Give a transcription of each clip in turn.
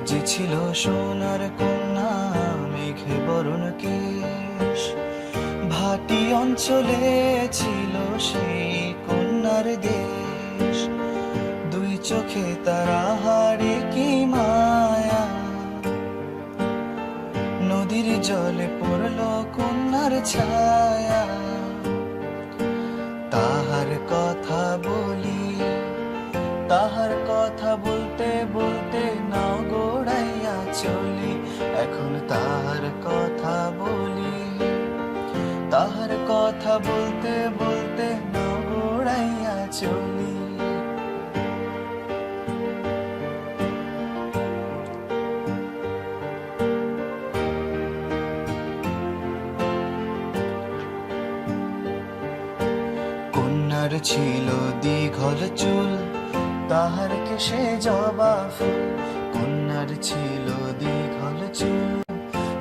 যে ছিল সোনার কন্যা মেঘে বরণ কেশ, ভাটি অঞ্চলে ছিল সেই কন্যার দেশ। দুই চোখে তারা হারে কি মায়া, নদীর জলে পড়ল কন্যার ছায়া। তাহার কথা বলি, তাহার কথা বলতে বলতে নাও গোড়াইয়া চলি। এখন তাহার কথা বলি, তাহার কথা বলতে বলতে নাও গোড়াইয়া চলি। কন্যার ছিল দীঘল চুল, তাহার কেশে জবা ফুল। কন্যার ছিল দীঘল চুল,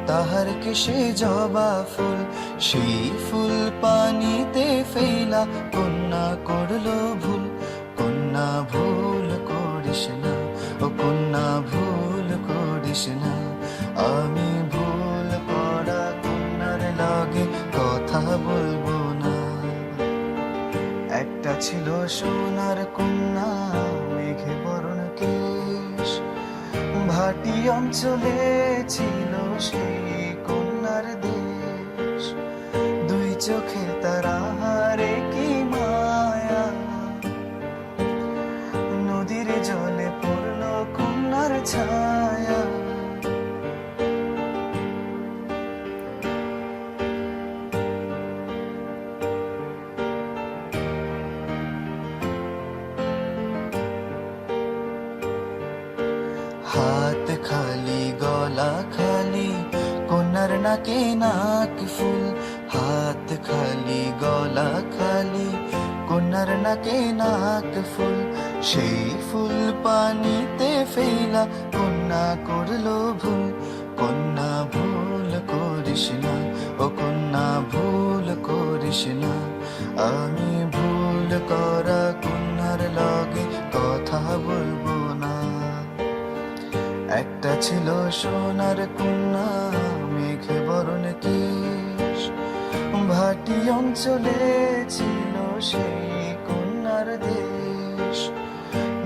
তাহার কেশে জবা ফুল। সেই ফুল পানিতে ফেলা কন্যা করলো ভুল। কন্যা ভুল করিস না, ও কন্যা ভুল করিস না। আমি ভুল করা কন্যার লাগে কথা বলবো না। একটা ছিল সোনার কন্যা মেঘে বরণ কেশ, ভাটি অঞ্চলে ছিল সেই কন্যার দেশ। দুই চোখে তারা হারে কি মায়া, নদীর জলে পড়ল কন্যার ছায়া। হাত খালি গলা খালি কন্যার নাকে নাক ফুল। হাত খালি গলা খালি কন্যার নাকে নাক ফুল। সেই ফুল পানিতে ফেলা কন্যা করলো ভুল। কন্যা ভুল করিস না, ও কন্যা ভুল করিস না। আমি ভুল করা কন্যার লগে কথা বলবো না। একটা ছিল সোনার কন্যা মেঘে বরণ কেশ, ভাটি অঞ্চলে ছিল সেই কন্যার দেশ।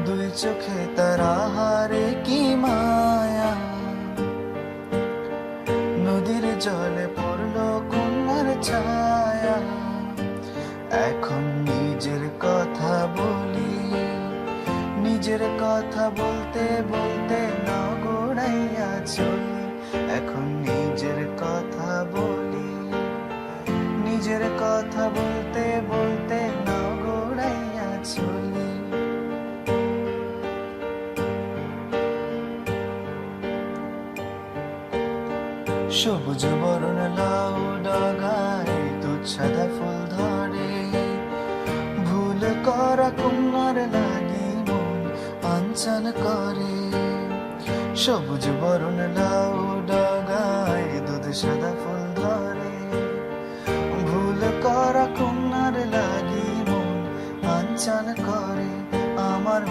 দুই চোখে তারা হারে কি মায়া, নদীর জলে পড়ল কন্যার ছায়া। এখন নিজের কথা বলি, নিজের কথা বলতে বলতে না গোড়াইয়া চলি। এখন নিজের কথা বলি, নিজের কথা বলতে বলতে না গোড়াইয়া চলি। সবুজ বরণ লাউ ডগায় তুচ্ছাদা ফুল ধরে, ভুল করা কন্যার লাগি মন আঞ্চল করে। সবুজ বরণ লাউ ডগায় দুধ সাদা ফুল ধরে, ভুল করা কন্যার লাগি মন আঞ্চল করে। আমার